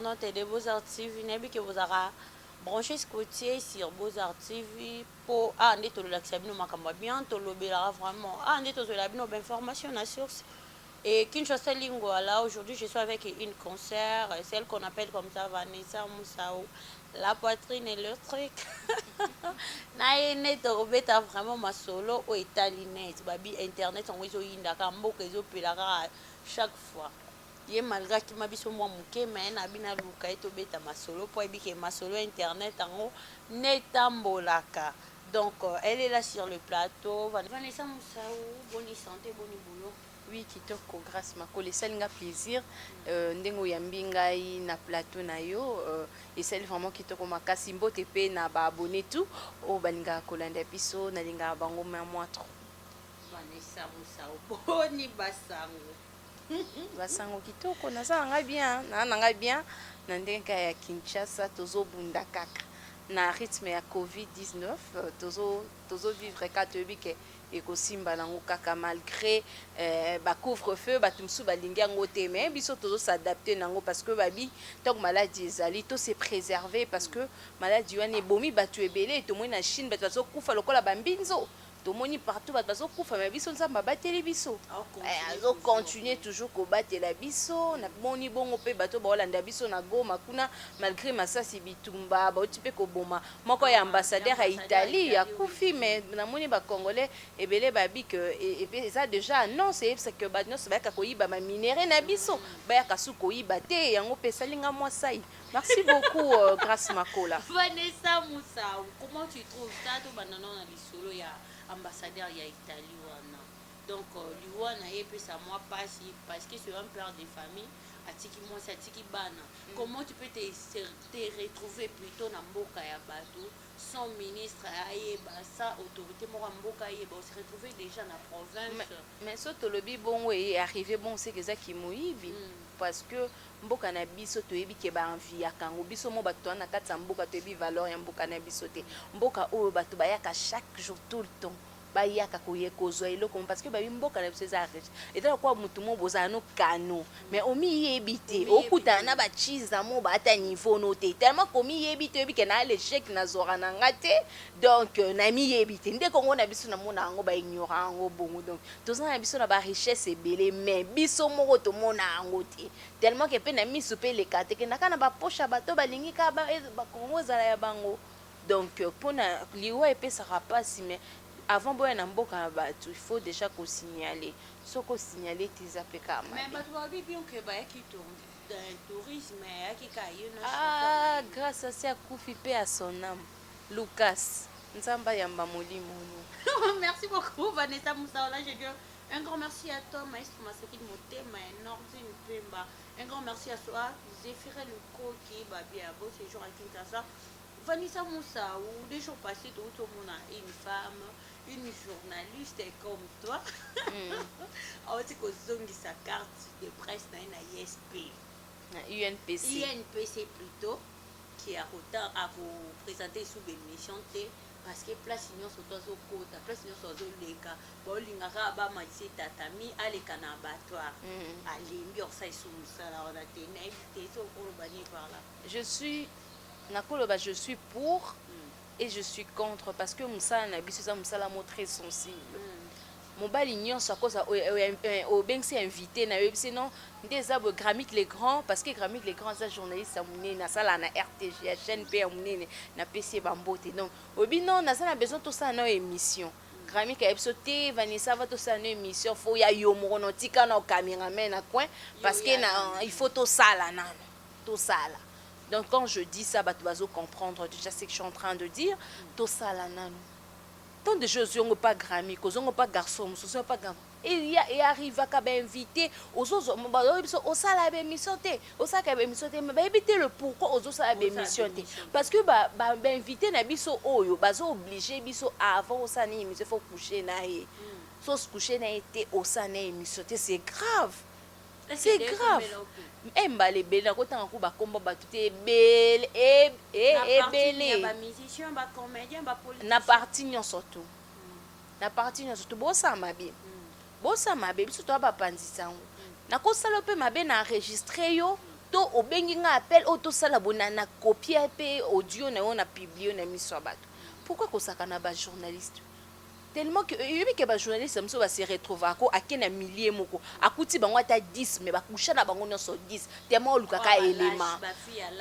internaute de Beaux-Arts TV, n'aimez que vous aurez branché Scottier sur Beaux-Arts TV pour ande to la xabino makamba bien to lobela vraiment ande to la bino information na source et Kinshasa Lingua là aujourd'hui je suis avec une concert celle qu'on appelle comme ça Vanessa Moussao la poitrine et le truc na ene to beta vraiment ma solo au italienne babi internet on wezo yinda kamboka ezo pelaka chaque fois ye malgré ki mabiso mwa muke mais na bina luka eto beta masolo po ebike masolo internet ango netambolaka donc elle est là sur le plateau Vanessa Moussao bonne santé bonne boulot. Oui, kitoko grâce makolo esalinga plaisir ndengo yambi ngai na plateau na yo esali vraiment kitoko makasi mbote pe na ba abonné tout o balinga kolanda biso na linga bango mwa trop. Vanessa Moussao boni basango basango kitoko naza nanga bien na ndenga ya Kinshasa tozobunda kaka na rythme ya Covid-19 tozo vivre ka tobike ekosimba nango kaka malgré ba couvre-feu batumsu balingi yango te mais biso tozo s'adapter nango parce que babi donc maladie ezali to se préserver parce que maladie wana ebomi batu ebele to mona Chine batu bazo kufa lokola bambinzo tomoni partout bato bazokufa mais biso nzambe abateli biso azo continuer toujours kobatela biso na moni bongo pe bato baolanda biso na Goma kuna malgré masasi bitumba bauti pe koboma moko ya ambassadeur ya Italie akufi mais na moni ba congolais ebele babi que et ça déjà annoncé c'est que ba nyonso bayaka koyiba ma minéraux na biso bayaka su koyiba te yango pe salinga moi sai. Merci beaucoup grâce Makola. Vanessa Moussao, comment tu trouves ça to banana na lisolo ya ambassadeur ya Italie wana donc liwana epesa moi pasi parce que c'est un père de famille atiki moi atiki bana comment tu peux te retrouver plutôt na mboka ya bato son ministre ayeba sa autorité moko mboka ayeba on se retrouver déjà na province mais so tolobi bongo est arrivé bon c'est que ça qui moyibi parce que mboka na biso toyebi ke ba envie ya kango biso mo bato na kati ya mboka toyebi valeur ya mboka na biso te mboka oyo bato bayaka chaque jour tout le temps bayaka koye kozwa eloko parce que babi mboka na biso eza riche etala kwa mutu mo bozala no kano mais omi yebi te okutana na bachiza mo bata niveau no te tellement komi yebi te yebi ke na l'échec na zora na ngate donc na mi yebi te nde kongo na biso na mona ngo ba ignorant ngo bongo donc tozana na biso na ba richesse ebele mais biso moko to mona ngo te tellement que pe na miso pe le kate ke nakana ba poche bato balingi ka ba kongo zala ya bango donc pona liwa epesaka pasi mais avant boya na mboka bato il faut déjà ko signaler soko signaler tes apeka mais bato babi bien que ba ki tourisme ya ki kayena grâce à ça kufi pe à son âme Lucas nzamba yamba molimo. Merci beaucoup Vanessa Moussao là je dis un grand merci à toi maestro Maseki Motema Nordine Pemba un grand merci à toi Zéphiré Luko qui ba bien beau séjour à Kinshasa. Vanessa Moussao des jours passés tout le monde a une femme une journaliste comme toi on dit que sa carte de presse na ISP UNPC plutôt qui a autant à vous présenter sous l'émission parce que place union sur toi kota place union sur leka bolingaka ba matisi tatami aleka na abattoir alimbi orsa isumusa on a tena éviter so ko bani par là je suis pour et je suis contre parce que Moussa na biso ça Moussa la mot très sensible mobali nyonso akoza o bengsi invité na yo sinon des abo Grammic les grands parce que Grammic les grands ça journaliste à munene na sala na RTG chaîne pe munene na PC bambote donc obi non na ça na besoin tout ça na émission Grammic a episode Vanessa va tout ça na émission faut ya yo moko tika na cameraman na coin parce que il faut tout ça là non tout ça là. Donc quand je dis ça, tu vas comprendre déjà ce que je suis en train de dire. Tout ça là, non. Tant de choses, ils n'ont pas Grammy, ils n'ont pas garçon, ils n'ont pas gamin. Et il arrive à inviter aux autres, au salaire émission, au salaire émission, mais éviter le pourquoi aux autres émission. Parce que inviter na biso oyo, bazo obligé biso avant au salaire émission, faut coucher na ye. Sauf coucher na été au salaire émission, c'est grave. C'est grave. Mbale bele na kota ngako ba komba ba tuté bele bele ba musicien ba comédien ba politicien na parti nyon surtout na parti nyon surtout bosa mabe biso to ba pandisa ngo na ko sala pe mabe na enregistrer yo to obengi nga appel auto sala bona na copier pe audio na on a publié na miso bato. Pourquoi kosaka na ba journaliste? Tellement que yebi ke ba journaliste mso ba se retrouver ako akena millier moko akuti bango ata 10 mais ba kusha na bango nyonso 10 tellement olukaka élément.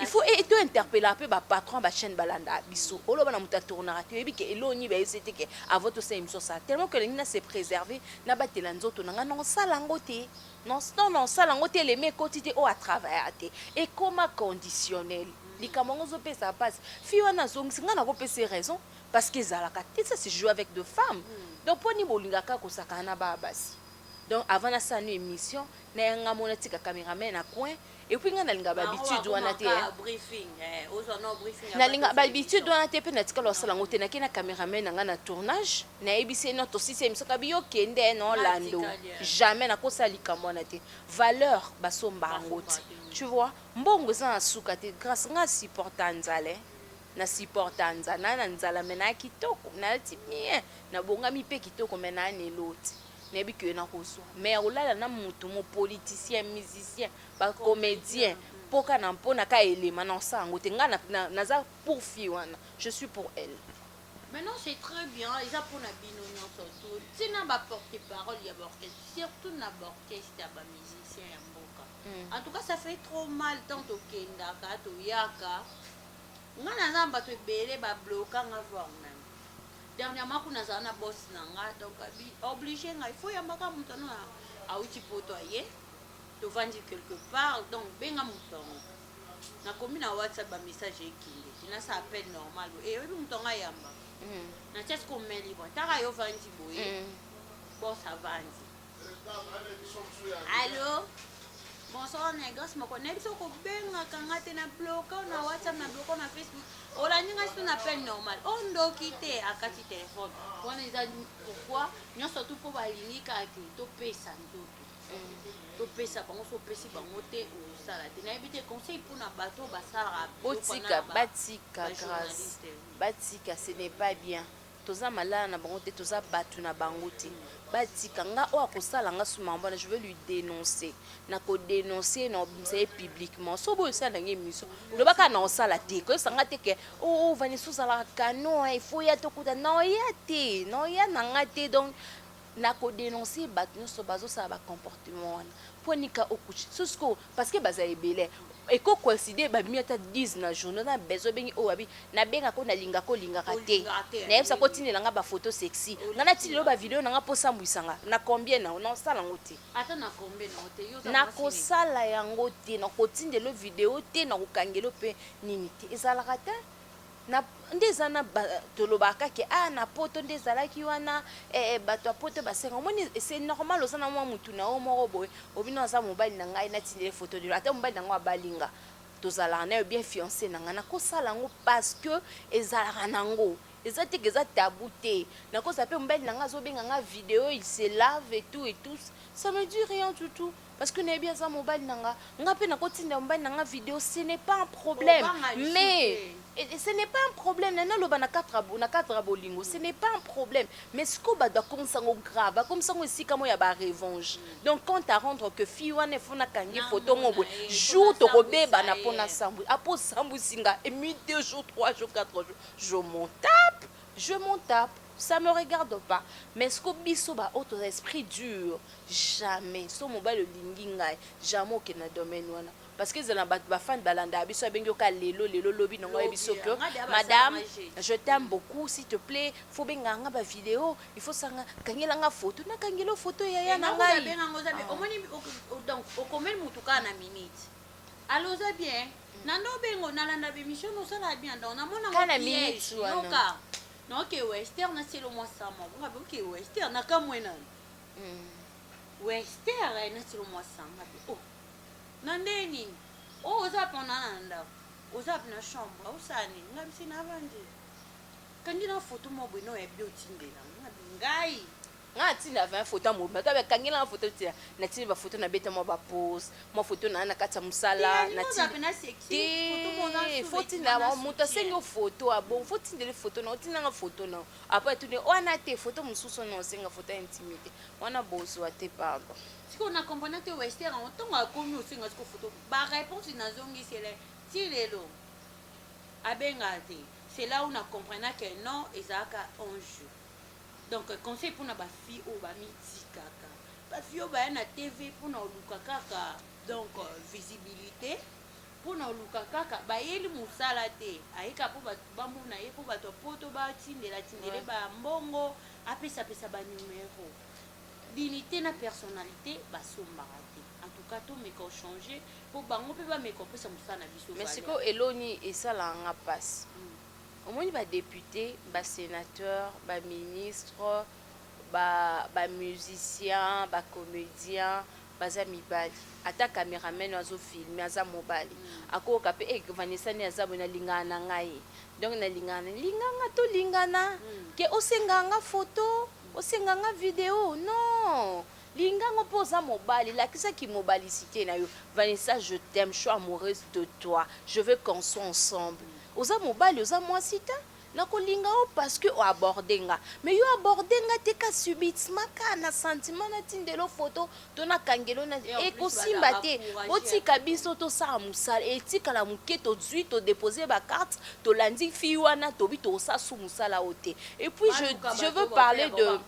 Il faut et to interpeller peu ba patron ba chaîne balanda biso oloba na muta tournera te yebi ke eloni ba c'était que à votre émission ça tellement que l'ingina se préserver na batela nzoto na ngana sala ngote non sala ngote les mecs quotidien au à travailler et comment conditionnel likambo zo pesa passe fi wana zongisi ngana ko pesa raison parce que ça se joue avec deux femmes. Donc pour ni bolingaka ko sakana ba basi. Donc avant na sa émission na nga mona tika cameraman na coin et puis nga na linga ba habitude wana te briefing ozo briefing na linga ba habitude wana te pe na tika lo sala ngote na kina cameraman na nga na tournage na ebisi no to si émission ka biyo kende no lando jamais na ko salika mona te valeur basomba ngote tu vois mbongo za na suka te grâce nga supporta nzale na supporta nzana na nzala mena kitoko na timie na bonga mi pe kitoko mena ne loti ne bi que na koso mais olala na mutu mo politicien musicien ba comédien poka na mpona ka elema na sango te nga na za pour fi wana je suis pour elle. Maintenant c'est très bien ils a pour na bino surtout si na ba porter parole ya orchestre surtout na orchestre ya ba musicien ya mboka en tout cas ça fait trop mal tant au kenda ka to yaka nga naza bato ebele ba bloquer nga voir même dernièrement kuna za na boss na nga donc obligé nga il faut ya maka mutano a uti poto aye to vandi quelque part donc benga mutongo na komi na WhatsApp ba message ekinde tina ça appel normal et oui mutonga yamba na test ko meli bon tara yo vandi boye boss avandi allô. Bonsoir négoce moko nebiso ko benga kanga te na bloqué na WhatsApp na bloqué na Facebook ola ninga si na appel normal on do quitter akati téléphone on les a pourquoi nous surtout pour balingi ka ki to pesa ndoto to pesa bango so pesi bango te o sala te na ebite conseil pour na bato basala batika grâce batika ce n'est pas bien toza malala na bango te toza batu na bango te batika nga o akosala nga sumamba je veux lui dénoncer na ko dénoncer na obimisa publiquement so boyo sa ndenge émission lobaka na osala te ko sanga te ke o vaniso sala kano il faut ya to kuta na ya te no ya na nga te donc na ko dénoncer batu so bazo sa ba comportement ponika okuchi susko parce que baza ebele et ko coïncider ba miata 10 na journée na bezo bengi o abi na benga ko na linga ko linga kate na yebsa ko tinela nga ba photo sexy ngana tinelo ba video na nga posa mbwisanga na combien na on sala ngote ata na combien na ngote yo na ko sala yango te na ko tindelo video te na ko kangelo pe nini te ezala kata na ndeza na tolobaka ke na poto ndezala ki wana bato poto basenga moni c'est normal osana mwa mutu na o moko boy obino za mobile na ngai na tindele photo de ata mobile na ngwa balinga tozala na bien fiancé na ngana ko sala ngo parce que ezala nango ezate que za tabou te na ko sape mobile na nga zo benga nga vidéo il se lave et tout ça me dit rien du tout parce que n'est bien ça mobile nanga nga pe na ko tinda mobile nanga vidéo ce n'est pas un problème mais ce n'est pas un problème nana loba na 4 bolingo ce n'est pas un problème mais ce ko ba doit comme ça grave comme ça aussi comme ya ba revanche donc quand à rendre que fi wana fona kangi photo ngobo jour to robeba na pona sambu apo sambu singa et 2 jours 3 jours 4 jours je m'en tape ça me regarde pas mais ce que biso ba autre esprit dur jamais so mobile linginga jamais que na domaine wana parce que zela ba fan balanda biso abengi ka lelo lobi nango biso que madame je t'aime beaucoup s'il te plaît faut benga nga ba vidéo il faut sanga kangela nga photo na kangelo photo ya na ngai benga ngoza be omoni donc okomel mutuka na minute allo za bien nando bengo nalanda be mission no sala bien donc na mona kana minute wana non que western na selo moi ça moi on va que western na kamwena western na selo moi ça oh nandeni oh oza pona nanda oza na chambre osani ngabisi na vandi kandi na photo mo bwino ya biotindela ngai nga tinda 20 photo mo bato ba kangela photo tia na tinda ba photo na beta mo ba pose mo photo na kata musala na tinda faut tinda ba muta sengo photo a bon faut tinda le photo na tinda nga photo na après tu ne ona te photo mususu na senga photo intimité wana bozo ate pardon si on a compris que western on tonga komi osenga siko photo ba réponse na zongi c'est le ti lelo abengate c'est là où on a compris que non ezaka un jeu. Donc conseil pour na ba fille o ba miti kaka ba fille o ba na TV pour na luka kaka donc visibilité pour na luka kaka ba yeli musala te aika pour ba bambu na ye pour ba to poto ba tindela ba mbongo apesa pesa ba numéro dignité na personnalité ba sombarate en tout cas tout me ko changer pour bango pe ba me ko pesa musala na biso mais siko eloni esala nga passe au moins ba député ba sénateur ba ministre ba musicien ba comédien baza mibali ata caméraman azo filmer aza mobali akoka pe Vanessa ni aza bona lingana ngai donc na lingana to lingana ke osenganga photo osenganga vidéo non linganga poza mobali lakisa ki mobalicité na yo Vanessa je t'aime je suis amoureuse de toi je veux qu'on soit ensemble oza mobali oza mwasi ta nakolinga o parce que o abordenga mais yo abordenga te ka subitement ka na sentiment na tindelo photo to na kangelo na ekosimba te otika biso to sa musala etika la muke to zui to déposer ba carte to landi fi wana to bi to sa su musala ote et puis je veux parler de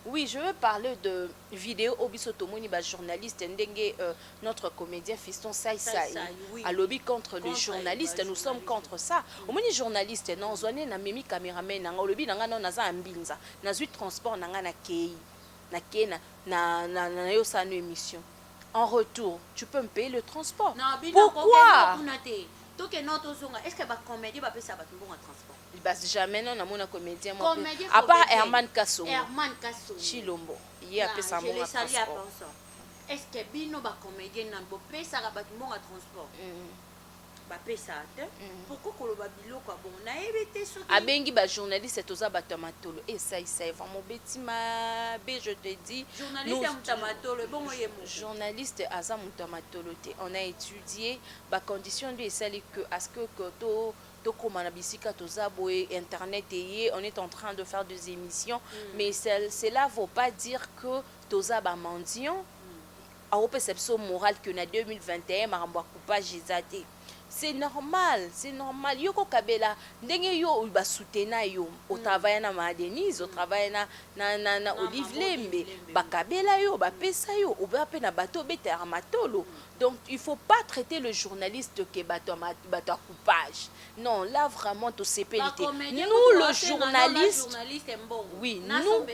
oui, je veux parler de vidéo Obiso Tomoni, journaliste, notre comédien Fiston Sai Sai, à lobby contre les journalistes, nous sommes contre ça. Au moins les journalistes, non, on na mimi caméraman, na lobby na non naza ambinza, na zui transport na na kei, na kei na yo sa émission. En retour, tu peux me payer le transport. Pourquoi? Est-ce que va comédie va payer ça va tout bon transport? Il passe jamais non na comédien moi. À part Herman Kasso. Chilombo. Il a fait ça mon transport. Est-ce que bino ba comédien na bo payer ça va tout bon transport? Ba payer ça. Pourquoi ko lo ba biloko bon na ebete so abengi ba journaliste toza batamatolo et ça vraiment betima be je te dis journaliste mutamatolo bon ye mo journaliste aza mutamatolo te on a étudié ba condition de sali que à ce que comme on a bisika toza boé internet et on est en train de faire des émissions mais cela vaut pas dire que toza ba mendiant a au perception morale que na 2021 maramba coupage ezate c'est normal yoko kabela ndenge yo ba soutenir yo au travail na Madenise au travail na Olive Lembe ba kabela yo ba pesa yo ou ba pe na bateau beta matolo. Donc il faut pas traiter le journaliste que bateau coupage. Non, là vraiment to CPLT. Nous le journaliste oui, nous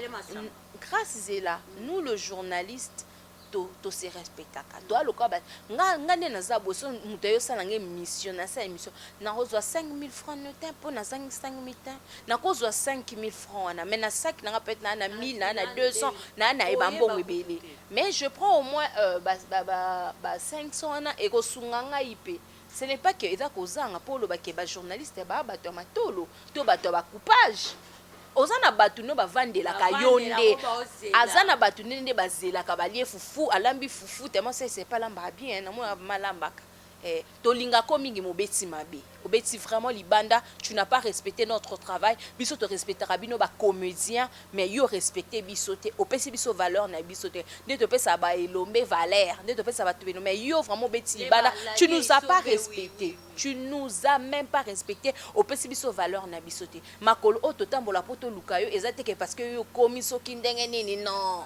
grâce à là, nous le journaliste to se respectaka to aloka ba nga ne naza boso muteyo sala nge mission na sa émission na kozwa 5000 francs no tempo na 5000 temps na kozwa 5000 francs na mais na sac na peut na 1000 na 200 na e bambongo ebele mais je prends au moins 500 na e kosunga nga ipe. Ce n'est pas que eza kozanga polo ba ke ba journaliste ba bato matolo to bato ba coupage ozana batu no bavandela ka yonde azana batu nende bazela ka balie fufu alambi fufu tellement c'est pas lamba bien na mo malamba tolinga ko mingi mobeti mabe obeti vraiment libanda tu n'as pas respecté notre travail biso to respectera bino ba comédien mais yo respecter biso te opesi biso valeur na biso te de te pesa ba elombe valeur de te pesa ba tubino mais yo vraiment beti libanda tu nous as pas respecté tu nous as même pas respecté opesi biso valeur na biso te makolo o totambola poto lukayo ezate ke parce que yo komiso kindenge nini non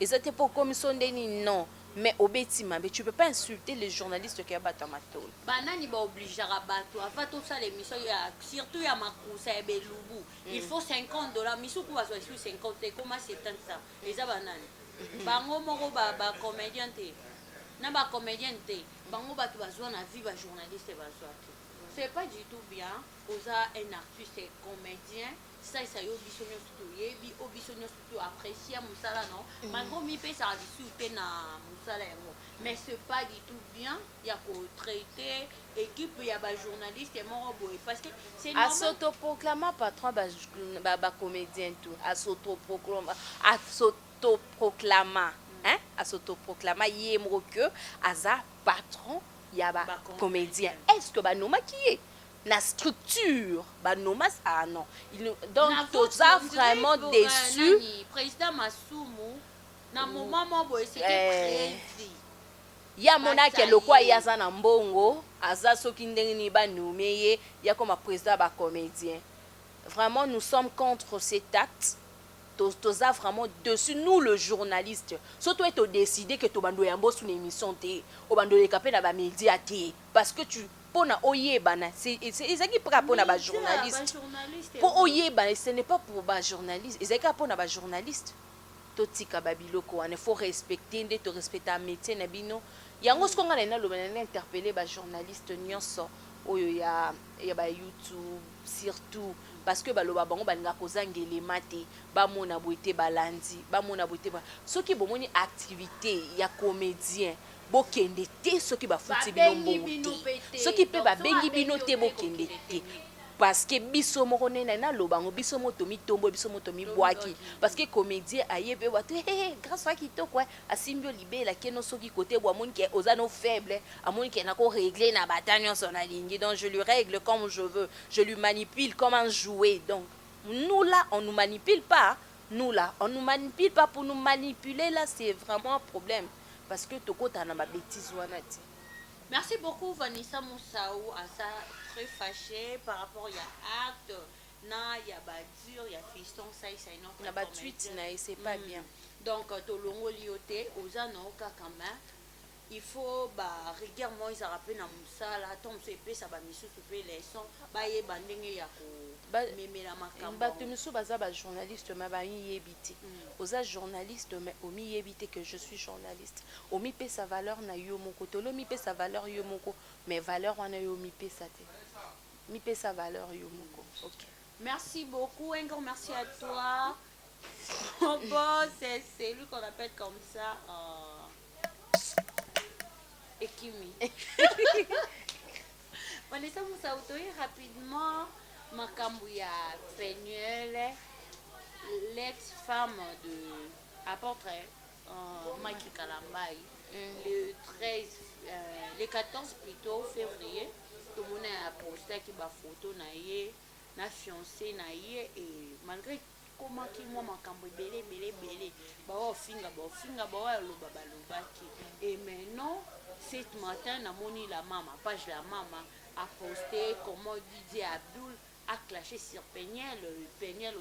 ezate po komiso ndeni non. Mais obetima, mais tu peux pas insulter les journalistes qui abattent matol. Banani ba obligera bato avant tout ça l'émission surtout ya makusa ya belubu. Il faut $50 miso ko bazo 50 comment c'est tant ça. Les abanani. Bango moko ba comédien te. Na ba comédien te. Bango bato bazo na vie ba journaliste bazo te. C'est pas du tout bien. Oza un artiste comédien ça yo biso nyonso toyebi o biso nyonso toapprécie mosala non malgré omipesaka bisu te na mosala yango mais c'est pas du tout bien ya kotraite équipe ya bajournaliste moko boye parce que c'est normal asautoproclama patron bacomédien tout asautoproclama ye moko ke aza patron ya bacomédien est-ce que banomaki ye na structure banomasi ah non donc toza vraiment déçu président Masumu na moment mo boye c'était crazy ya monaki lokwa ye aza na mbongo aza soki ndenge nini banome ye ya koma président bacomédien vraiment nous sommes contre cet acte toza vraiment dessus nous le journaliste surtout eto décider que tobando yambo sur l'émission te obando leka na ba média te parce que tu pona oyebana c'est ezaki pra pona ba journaliste pour oyebana ce n'est pas pour ba journaliste ezaki pona ba journaliste totika babiloko wana faut respecter nde to respecter métier na bino yango skonga na loba na interpeller ba journaliste nyonso oyo ya ba YouTube surtout parce que baloba bango balinga kozangelema te bamona boite balandi bamona boite soki bomoni activité ya comédien bokende te soki bafuti bino mbongo te soki pe babengi bino te bokende te parce que biso moko nena na lobango biso moto mitombo biso moto mibwaki parce que comédien ayebe watu grâce à kitoko asimbio libela keno soki côté bwa moni ke ozano faible amoni ke na ko régler na batanyo son aligné donc je lui règle comme je veux je lui manipule comme un jouet donc nous là on nous manipule pas nous là on nous manipule pas pour nous manipuler là c'est vraiment un problème parce que tokota na ba bêtise wana ti. Merci beaucoup Vanessa Moussaou à ça très fâché par rapport à acte na ya badur ya fiston ça non na ba tweet na c'est pas bien donc tolongo lioté aux anoka quand même il faut ba rigueur moi ils rappellent na musala tom se pe ça ba misusu pe leçon ba ye bandenge ya ko memela makambo ba temisu baza ba journaliste ma ba yebiti oza journaliste mais omi yebite que je suis journaliste omi pe sa valeur na yo moko tolo mi pe sa valeur yo moko mais valeur wana yo mi pe sa te mi pe sa valeur yo moko. OK, merci beaucoup, un grand merci à toi. Mon boss, c'est lui qu'on appelle comme ça Ekimi. Vanessa Moussaoutoui, rapidement, makambo ya Penuel, l'ex-femme de apôtre Mike Kalambai, le 14 plutôt février, tout le monde a posté qui ba photo na ye, na fiancé na ye et malgré comment qui moi makambo belé ba ofinga ba loba balobaki et maintenant cet matin na moni la maman page la maman a posté comment Didier Abdul a clashé sur Peniel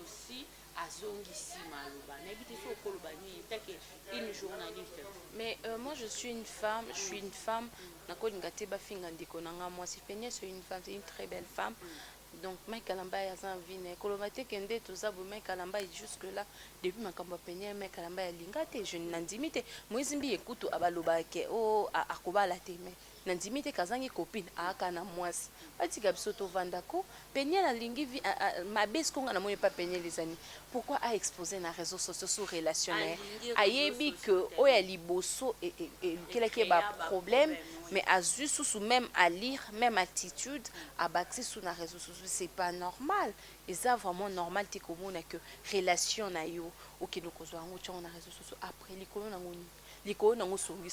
aussi a zongisi maloba n'habite sur kolobani une journaliste mais moi je suis une femme na ko ngate ba finga ndiko nanga moi si Peniel c'est une femme, c'est une très belle femme. Donc Mike Kalamba a envie kolomate kende tout ça Mike Kalamba jusque là depuis ma kamba Peniel Mike Kalamba ya lingate je n'andimite moizimbi ekutu abaloba ke o akobala te mais n'andimite kazangi copine aka na mwasi batika biso to vandako Peniel alingi ma bes konga na moye pas Peniel les amis pourquoi a exposé na réseaux sociaux sur relationnel ayebi que o ya liboso et quel est ba problème mais à juste sous même à lire même attitude à baxer sous na réseaux sociaux c'est pas normal et ça vraiment normal te komona que relation na yo OK donc ozwa ngo tshona na réseaux sociaux après likolo na ngoni likolo nango songi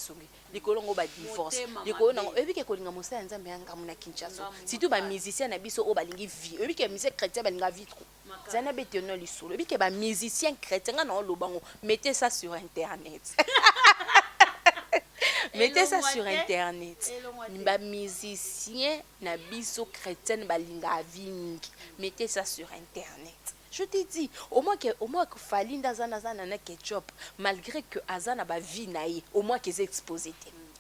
likolo ngo ba divorce likolo nango ebike kolinga mosala nzambe yanga mona Kinshasa surtout ba musicien na biso o balingi vie ebike musicien chrétien balinga vie trop zana beteno lisolo ebike ba musicien chrétien nga na lobango mettez ça sur internet. Mettez ça sur internet. Ba musicien na biso chrétien balinga vie mettez ça sur internet. Je te dis, au moins que Falinda Zana na ketchup, malgré que Azana ba vie naïe, au moins qu'ils exposé.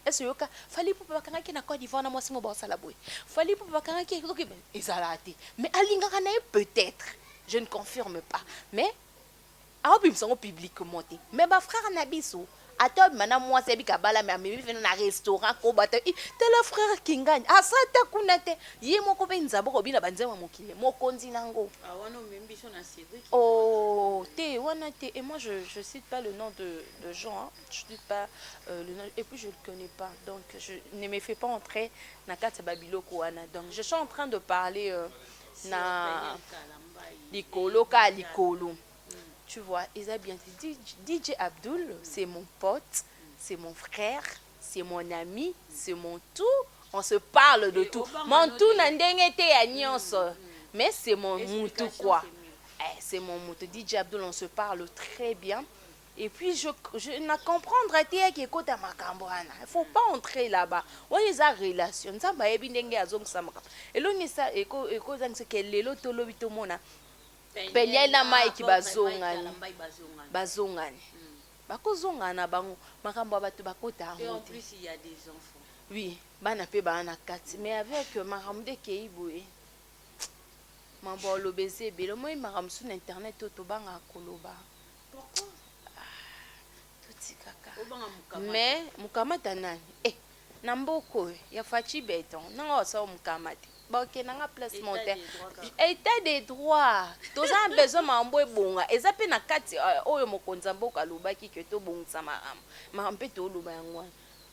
Est-ce que fallait pour bakanga ki na Côte d'Ivoire na moi si mo ba sala boy. Fallait pour bakanga ki ezalati. Mais alinga kana peut-être, je ne confirme pas. Mais a obim sango publiquement. Mais ba frère na biso ata mana moi c'est bika bala mais ami venu na restaurant ko bata tela frère kingani asata kuna te ye moko pe nzabo ko bina banzema mokile mokonzi nango wana membi so na Cédric oh te wana te et moi je cite pas le nom de gens hein. Je cite pas le nom et puis je le connais pas donc je ne me fais pas entrer na kati babiloko wana donc je suis en train de parler na likolo ka likolo. Tu vois, ils ont bien dit, DJ Abdul, c'est mon pote, c'est mon frère, c'est mon ami, c'est mon tout. On se parle de tout. Mon tout n'a été à nyonso. Mais c'est mon moutou quoi. C'est mon moutou. DJ Abdul, on se parle très bien. Et puis, je ne comprendre que écoute à Makambouana. Il ne faut pas entrer là-bas. On est en relation. Ça va être bien. Et là, on est ça. Et quand que les lotos lobito mona. Penya na mai ki bazongani bazongani bakozongana bango makambo bato bakota et en plus il y a des enfants oui bana pe bana kati mais avec makambo de keiboe mambo lobeze belo moi makambo sur internet to banga koloba pourquoi tuti kaka mais mukamata nani na mboko ya fachi beton nanga wasa mukamata ok nanga placement état des droits tous a besoin mambo ebonga eza pe na kati oyo mokonza mboka alobaki ke to bongisa makambo pe to loba yango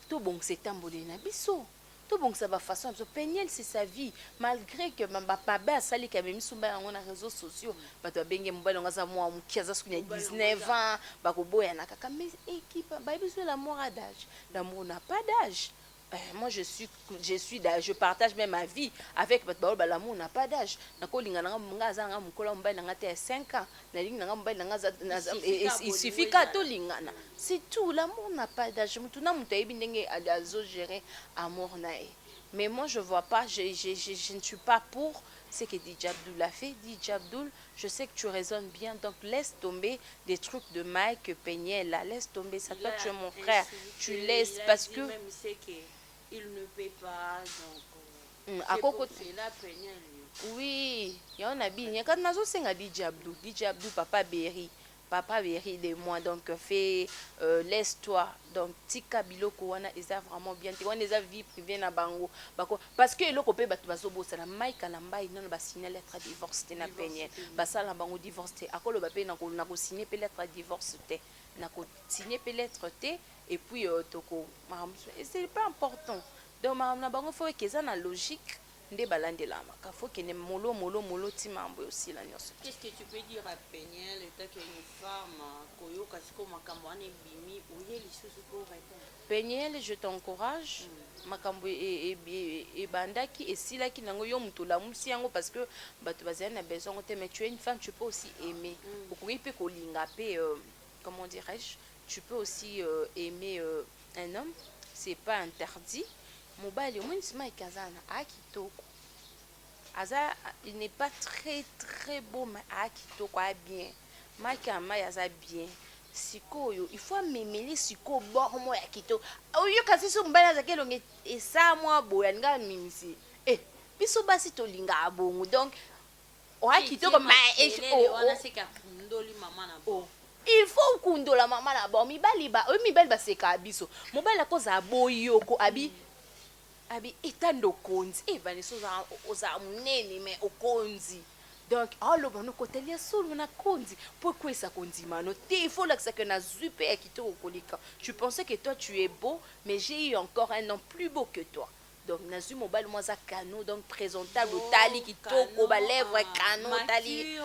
to bongisa tambole na biso to bongisa ba façon biso Peniel c'est sa vie malgré que bapabe asali ka memi sumba yango na réseaux sociaux bato abenge mobali ngaza mwa mukiaza suku ya 19 ans bakoboya na kaka mais équipe ba biso l'amour à d'âge l'amour n'a pas d'âge. Moi je partage même ma vie avec l'amour n'a pas d'âge. Il suffit qu'à tout lingana. C'est tout, l'amour n'a pas d'âge. Mais moi je vois pas, je ne suis pas pour ce que DJ Abdul a fait. DJ Abdul, je sais que tu raisonnes bien, donc laisse tomber des trucs de Mike Peniel là, laisse tomber ça. Toi tu es mon frère, tu laisses parce que il ne paie pas donc à côté c'est là Peniel oui il y en a bien quand nazo senga DJ Abdul papa Berry de moi donc fait laisse-toi donc tika biloko wana eza vraiment bien te wana eza vie privée na bango bako parce que eloko pe bato bazobosa na Mike na mbai non ba signer lettre de divorce te na Peniel basala bango divorce te akolo ba pe na ko signer pe lettre de divorce te na ko signer pe lettre te et puis toko c'est pas important donc na bango faut que ça na logique nde balandelama ka faut que ne molo timambo aussi la nyonso. Qu'est-ce que tu peux dire à Peniel étant qu'une femme koyoka siko makambo ane bimi oye lisusu pour répondre? Peniel, je t'encourage makambo e bandaki et silaki nango yo muto la musi yango parce que bato bazana besoin te mais tu es une femme tu peux aussi aimer okoki pe kolinga pe comment dirais-je tu peux aussi aimer un homme, c'est pas interdit. Mobile, au moins, il n'est pas très beau, mais bien. Bien. Sikoyo, il faut m'aimer siko bon moi akito. Oyo kasi so mbala za kelonge et ça moi boyanga mimisi. Biso basi to linga abongo. Donc o akito comme on a se ka ndoli mama na bo. Il faut kundola mama na bo mibali ba seka biso mobali koza boyoko abi etando konzi vaneso oza munene mais okonzi donc allo bano kotelia solo na konzi pourquoi ça konzi mano il faut là que ça que na zupe ya kitoko kolika. Je pensais que toi tu es beau mais j'ai eu encore un homme plus beau que toi. Donc nazu mobile moi za cano donc présentable tali kitoko ba lèvres cano tali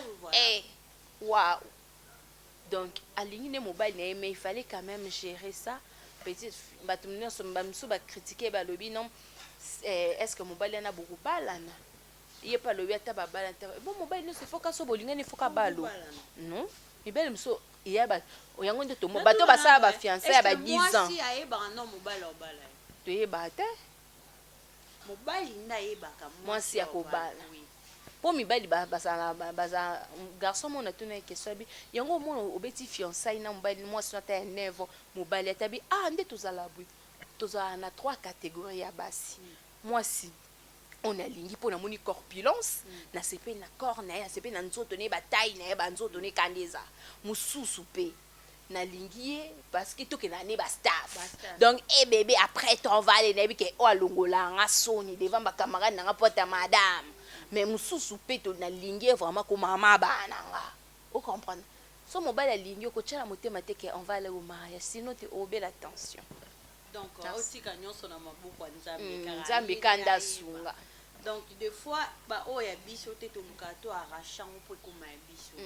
waouh. Donc, à l'ingénieur mobile, mais il fallait quand même gérer ça. Petit, critiquer lobby non. Est-ce que mobile en a beaucoup balana? Il n'y a pas le lobby à tabac. Bon, mobile, il faut qu'à sobolinga, il faut qu'à balo. Non? Il y a so, il y a ba. O yango de to mobile, ba ça ba fiancé à ba 10 ans. Moi si aye ba non mobile au bala. Tu es bate? Mobile na ye ba ka. Moi si akobala. Pour mibali baza garçon mon atuna question bi yango mon obeti fiançailles na mobali moi sur ta 9 ans mobali atabi nde tozala bui tozala na 3 catégories ya basi moi si on a lingi pour na moni corpulence na sepe na corps na ya sepe na nzoto ne ba taille na ba nzoto ne kandeza mususu pe na lingi parce que to ke na ne ba staff Ba-staff. donc bébé après ton va aller na bi ke o alongola nga soni devant ba camarade na nga porte madame mais mususu pe to na lingi vraiment ko mama bana nga o comprendre so mobile alingi ko tchala motema te ke on va aller au mariage sinon te obé la tension donc aussi quand nyonso na maboko ya nzambe nzambe kanda sunga donc des fois ba o ya biso te to mukato arrachant pour comme ya biso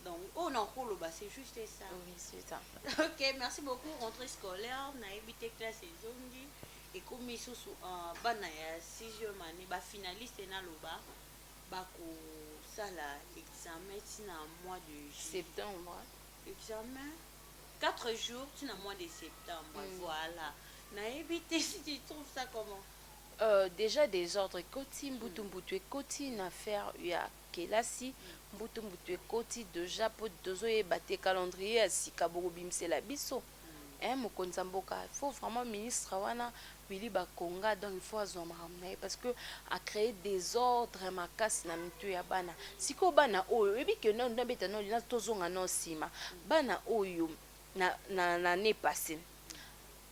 donc on en rôle bah c'est juste ça. Oui, c'est ça. OK, merci beaucoup. Rentrée scolaire na ebité classe ezongi et comme sous bana ya 6e année ba finaliste na loba ba ko sala examen tina mois de septembre. Examen 4 jours tina mois de septembre. Voilà. Na ebité si tu trouves ça comment? Déjà des ordres koti mbutu mbutu ekoti na faire ya kelasi mbutu mbutu ekoti déjà po tozoyeba te calendrier ya sika bokobimsela biso mokonzi mboka il faut vraiment ministre wana Willy Bakonga donc il faut azwa makambo na ye parce que a créé des ordres makasi na mitu ya bana siko bana oyo oyebi ke nabeta no lina tozonga no nsima bana oyo na ne passé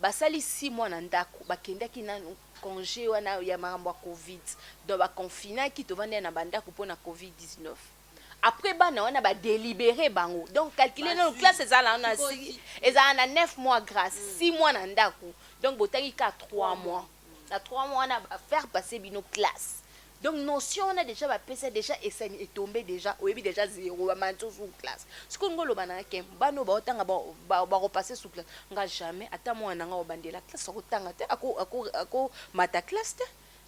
basali 6 mois na ndako bakendaki na congé wana ya makambo ya covid donc baconfinaki tovanda na bandako mpona covid-19 après bana wana badélibéré bango donc calculer na classe ezala na 9 mois grâce 6 mois na ndako donc botangi ka 3 mois na 3 mois wana faire passer bino classe donc notion on a déjà bapesa déjà esani etombé déjà oyebi déjà zéro bamanto sous classe ce qu'on ngolo bana ke bano baotanga ba repasser sous classe nga jamais ata mwana nga obandela classe okotanga te ako mata classe te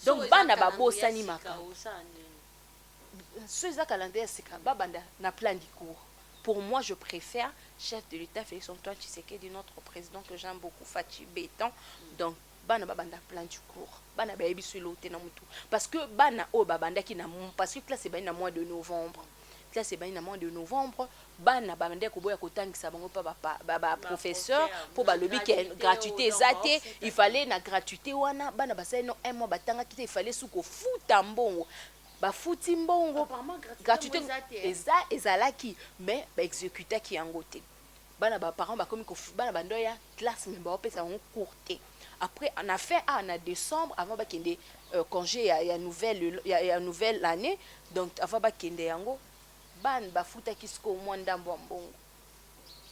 donc bana babosani maka ceux za calendrier sika babanda na plan du cours pour moi je préfère chef de l'État Félix Antoine Tshisekedi notre président que j'aime beaucoup Fachi Béton donc bana babanda plan du cours bana bayebi solo te na mutu parce que bana o babanda ki na parce que classe ba na mois de novembre classe ba na mois de novembre bana babanda ko boya kotangisa bango pa ba professeur pour ba lobi ke gratuité zate il fallait na gratuité wana bana basai no un mois batanga ki il fallait suko futa mbongo bafuti mbongo gratuité ezalaki mais ba exécuter ki yango te bana ba parents ba komi ko bana bandoya classe mais ba opesa bango cours te. Après, on a fait en décembre, avant qu'il y ait congé, il y a nouvelle année. Donc, avant qu'il y ait yango, ban bafuta kisko au moins d'ambongo.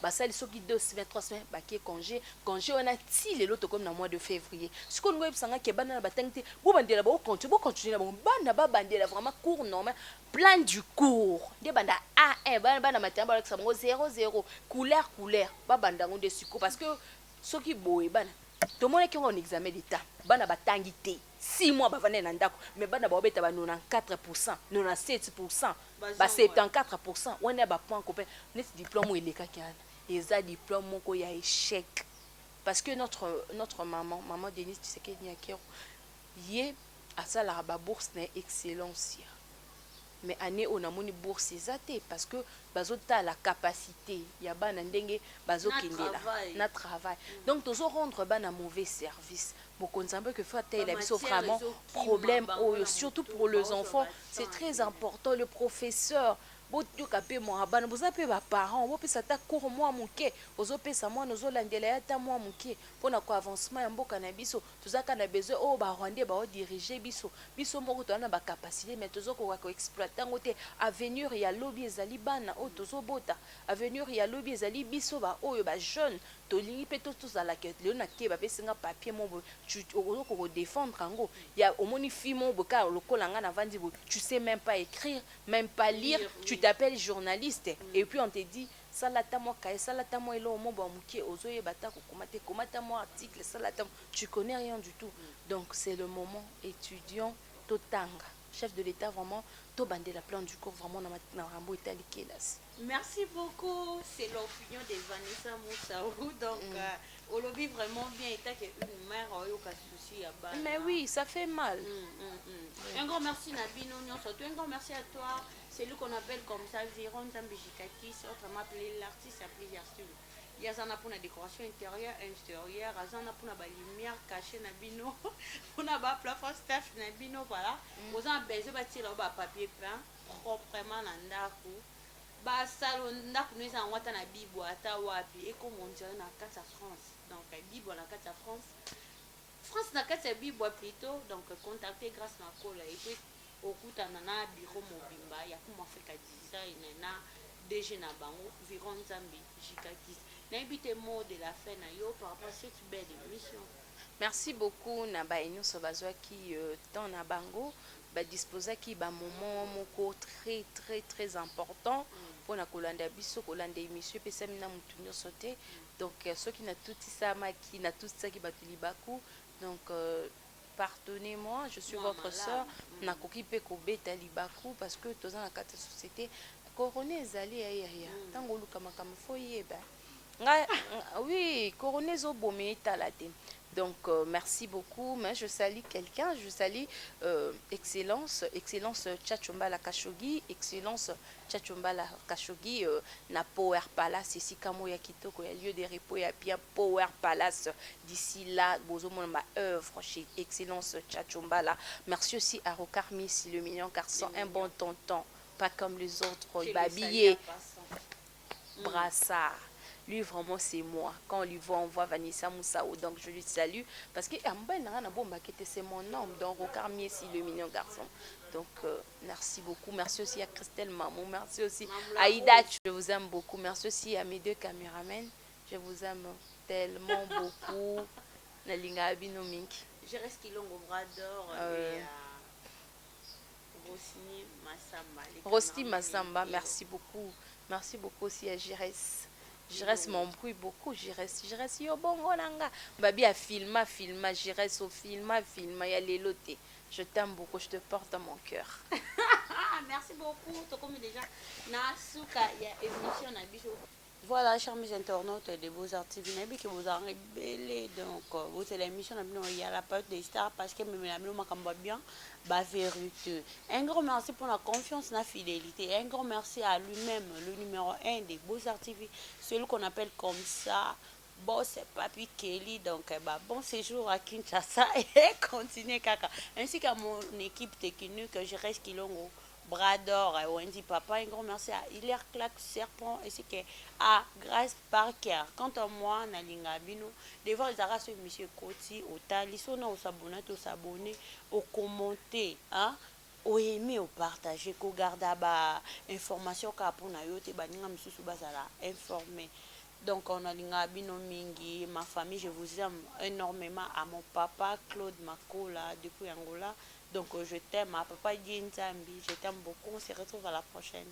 Basali soki 2 semaines, 3 semaines, baké congé on a tiré l'autre comme dans le mois de février. Ce qu'on voit c'est que ban na batangte, bo bandela bo continuer na ban ba bandela vraiment cours normal, plan du cours. De banda A1, ban na matin ba 0 couleur ba banda ngonde siko parce que soki boye ban tout le monde qui a un examen d'état bana batangi te 6 mois bavane na ndako mais bana baobeta ba 94% 97% ba 74% on a ba point copain net diplôme eleka kiana eza diplôme moko ya échec parce que notre maman Denise Tshisekedi Nyakero yé asala ba bourse na excellence mais année on a moni bourse ezate parce que bazota la capacité ya bana ndenge bazokendela na travail donc tozo rendre bana mauvais service bokonzambe que faut tailler la biso vraiment problème surtout pour les enfants c'est très important le professeur botuka pe mo abana boza pe ba parents bo pesa ta cours moi muke ozo pesa moi nozo landela ya ta moi muke pona ko avancement ya mboka na biso tozaka na besoin o ba rwandais ba diriger biso moko to na ba capacité mais tozo ko exploiter ngote avenir ya lobby ezali bana o tozo bota avenir ya lobby ezali biso ba oyo ba jeune to lingi pe to za la quête le na ke ba pesinga papier mo tu ozo ko défendre ngo ya omoni fi mo boka lokola nga na vandi tu sais même pas écrire même pas lire tu t'appelles journaliste et puis on te dit salata moi kae salata moi elo mo ba mukie ozoye bata ko komata moi article salata tu connais rien du tout donc c'est le moment étudiant totanga chef de l'État vraiment to bandé la plan du cours vraiment na rambo itali kelas. Merci beaucoup, c'est l'opinion de Vanessa Moussaou donc au lobby vraiment bien état que une mère a eu aucun souci à bas. Mais oui, ça fait mal. Un grand merci Nabino, un grand merci à toi. C'est lui qu'on appelle comme ça Viron Tambijikatis, autrement appelé l'artiste à plusieurs styles. Il y a un pour la décoration intérieure, extérieure, il y a pour la lumière cachée Nabino, pour la plafond staff Nabino, voilà. Vous avez besoin de bâtir le papier peint proprement dans l'andako. basalo ndako no eza yango ata na bibo ata wapi ekomondire na kati ya France donc bibo na kati ya France na kati ya bibo plutôt donc contacter grâce na kola epe okutana na biro mobimba ya kuma Africa Design na DG na bango Viron Nzambi Jikakis nayebi te mot de la fin na yo par rapport à cette belle émission. Merci beaucoup na ba nyonso bazwaki temps na bango ba disposaki ba moment moko très très très important pour na kolanda biso kolanda émission pesami na mutu nyonso te donc soki na tutisaki na tutisaki bato libaku donc pardonnez-moi, je suis votre sœur na koki pe kobeta libaku parce que toza na kati société corona ezali ya tango luka makama fo yeba oui corona ezoboma etala te. Donc, merci beaucoup. Mais je salue quelqu'un, je salue Excellence Tchachombala Kashogi, Excellence Tchachombala Kashogi, na Power Palace, ici, Kamoya Kitoko, il y a lieu de repos, il y a bien Power Palace. D'ici là, Bozomo, ma œuvre chez Excellence Tchachombala. Merci aussi à Rokar Miss, le mignon garçon, un bon tonton, pas comme les autres, babillé, brassard. Lui, vraiment, c'est moi. Quand on lui voit, on voit Vanessa Moussao. Donc, je lui salue. Parce que c'est mon nom. Donc, Rokar Miesi, le mignon garçon. Donc, merci beaucoup. Merci aussi à Christelle Mamou. Merci aussi à Aïda. Je vous aime beaucoup. Merci aussi à mes deux caméramens. Je vous aime tellement beaucoup. Nalinga Abino Minki. Je reste Kilongo Brador. Rosny Massamba. Rosny Massamba, merci beaucoup. Merci beaucoup aussi à Jires. Je reste mon bruit beaucoup, je reste yo bongo nanga. Babi a filma, je reste au filma, il y a les lotés. Je t'aime beaucoup, je te porte dans mon cœur. Merci beaucoup. To comme déjà na suka ya émission na biso. Voilà, chers mes internautes de Beaux-Arts TV, que vous en révélez. Donc, vous c'est l'émission, il y a la période des stars parce que même la maman bien, bah vérité. Un grand merci pour la confiance, la fidélité. Un grand merci à lui-même, le numéro 1 des Beaux-Arts TV, celui qu'on appelle comme ça. Boss Papi Kelly, donc bah, bon séjour à Kinshasa et continuez kaka. Ainsi qu'à mon équipe technique, je reste Kilongo. Brador, Wendy Papa, un grand merci à Hilaire Clac Serpent ainsi qu'à Grace Parker. Quant à moi, Nalinga Bino, devant les arras sur Monsieur Koti, au Talisona, au s'abonner, au commenter, hein, au aimer, au partager, au garder bah information car pour na yote baninga misusu bazala informé. Donc on a l'ingabino mingi, ma famille, je vous aime énormément à mon papa Claude Makola depuis Angola. Donc je t'aime à papa Djinzambi, je t'aime beaucoup, on se retrouve à la prochaine.